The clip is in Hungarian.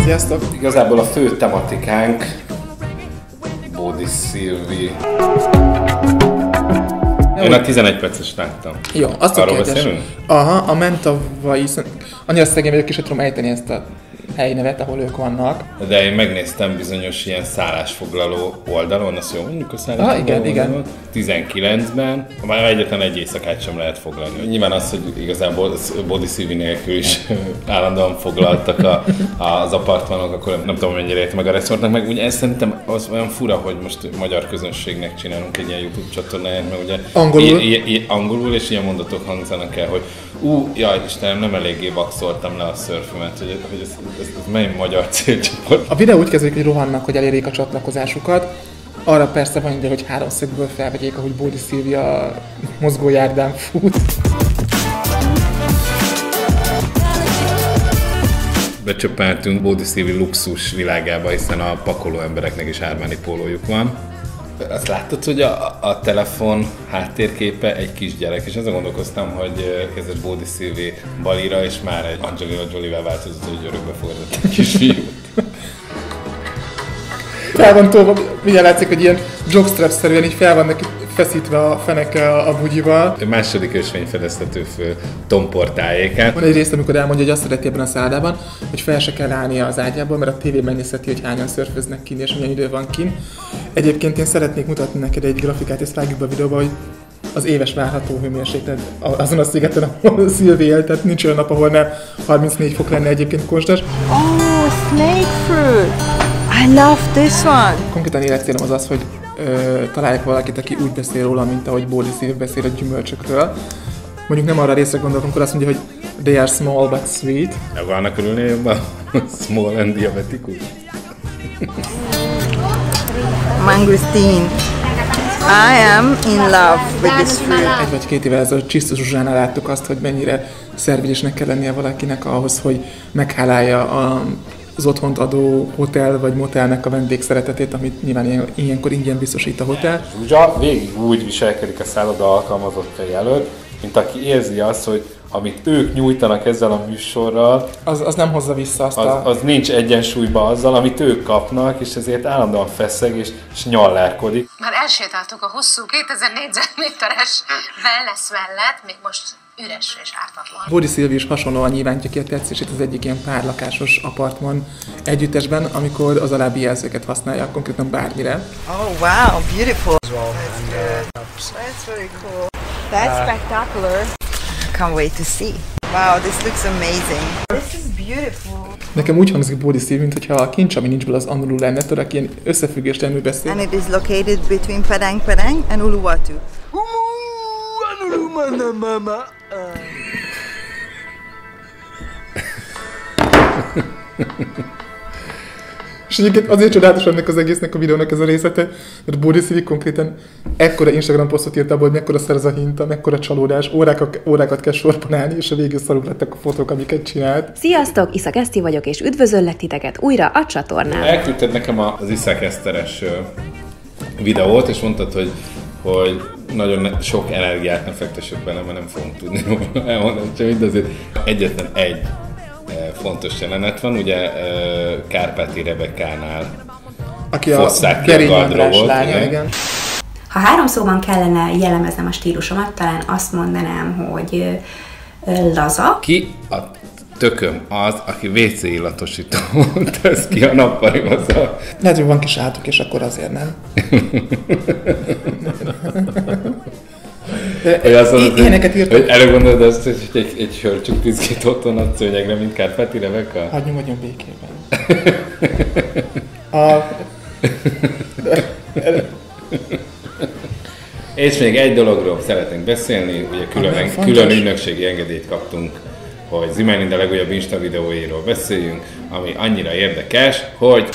Sziasztok! Igazából a fő tematikánk Body Sylvie. Én a 11 perces láttam. Jó, azt arról beszélünk? Aha, a Mentavai, annyira szegény vagyok, és tudom ejteni ezt a helynevet, ahol ők vannak. De én megnéztem bizonyos ilyen szállásfoglaló oldalon, azt jó, mondjuk a szállásfoglaló igen. 19-ben, már egyetlen egy éjszakát sem lehet foglalni. Nyilván az, hogy igazából Body Sylvie nélkül is állandóan foglaltak az apartmanok, akkor nem tudom, mennyire érte meg a resortnak, meg ugye ez szerintem az olyan fura, hogy most magyar közönségnek csinálunk egy ilyen YouTube csatornáját, mert ugye angolul és ilyen mondatok hangzanak el, hogy jaj, Istenem, nem eléggé vakszoltam le a szörfömet, hogy ez mely magyar célcsoport. A videó úgy kezdődik, hogy rohannak, hogy elérjék a csatlakozásukat. Arra persze van ide, hogy háromszögből felvegyék, ahogy Body Sylvie a mozgójárdán fut. Becsöppeltünk Body Sylvie luxus világába, hiszen a pakoló embereknek is Armani pólójuk van. Azt láttad, hogy a telefon háttérképe egy kisgyerek, és azon gondolkoztam, hogy kezdett Body Sylvie Balira, és már egy Angelina Jolie-vel változott, hogy örökbe fogadott egy kisfiút. Fel van tolva, mindjárt látszik, hogy ilyen jockstrap-szerűen így fel van neki feszítve a feneke a bugyival. A második ösvény fedeztető fő tompor tájékán. Van egy rész, amikor elmondja, hogy azt szereti ebben a szállában, hogy fel se kell állnia az ágyából, mert a tévében megnézheti, hogy hányan szörföznek kint és milyen idő van kint. Egyébként én szeretnék mutatni neked egy grafikát, ezt vágjuk be a videóba, hogy az éves várható hőmérséklet azon a szigeten, ahol Sylvie él, tehát nincs olyan nap, ahol ne 34 fok lenne egyébként konstant. Oh, snake fruit! I love this one! Konkrétan életcélom az az, hogy találják valakit, aki úgy beszél róla, mint ahogy Body Sylvie beszél a gyümölcsökről. Mondjuk nem arra a részre gondolok, amikor azt mondja, hogy they are small but sweet. Vannak örülni jobban? Small and diabetikus? Mangosteen. I am in love with this fruit. Egy vagy két évvel ezelőtt Csisztus Zsuzsánál láttuk azt, hogy mennyire szervigyesnek kell lennie valakinek ahhoz, hogy meghálálja az otthont adó hotel vagy motelnek a vendégszeretetét, amit nyilván ilyenkor ingyen biztosít a hotel. Zsuzsa végig úgy viselkedik a szálloda alkalmazottai előtt, mint aki érzi azt, hogy amit ők nyújtanak ezzel a műsorral, az nem hozza vissza azt az nincs egyensúlyban azzal, amit ők kapnak, és ezért állandóan feszeg és nyallárkodik. Már elsétáltuk a hosszú 2000 négyzetméteres wellness mellett, még most üres és ártatlan. Body Sylvie is hasonlóan nyilvántja ki a tetszését az egyik ilyen párlakásos apartman együttesben, amikor az alábbi jelzőket használja konkrétan bármire. Oh wow, beautiful. That's very cool. That's spectacular. I can't wait to see. Wow, this looks amazing. This is beautiful. Nekem úgy hangzik Body Sylvie, mintha a kincs, ami nincs bele, az Anulu lenne, tudok ilyen összefüggéstelenül beszél. And it is located between Padang Padang and Uluwatu. És egyébként azért csodálatos ennek az egésznek a videónak ez a részlete, mert Body Sylvie konkrétan ekkora Instagram posztot írt abból, hogy mekkora szerez a hinta, mekkora csalódás, órákat kell sorban állni, és a végül szarul lettek a fotók, amiket csinált. Sziasztok, Iszak Eszti vagyok, és üdvözöllek titeket újra a csatornán. Elküldted nekem az Iszak Eszteres videót, és mondtad, hogy nagyon sok energiát ne fektessük bele, mert nem fogunk tudni elmondani, csak mindazért egyetlen egy fontos jelenet van, ugye Kárpáti Rebekánál aki a fosszák ki a gardróbot. Igen. Ha három szóban kellene jellemeznem a stílusomat, talán azt mondanám, hogy laza. Ki a tököm az, aki WC illatosító tesz ki a nappaliba? Lehet, hogy van kis átok, és akkor azért nem. Ilyeneket írtak. Hogy előgondolod azt, hogy egy hölcsük piszkít otthon a szőnyegre, mint Kárpáti Rebeka? Hagyjunk békében. És még egy dologról szeretnénk beszélni, ugye külön ügynökségi engedélyt kaptunk, hogy Zimmer Linda legújabb Insta videóiról beszéljünk, ami annyira érdekes, hogy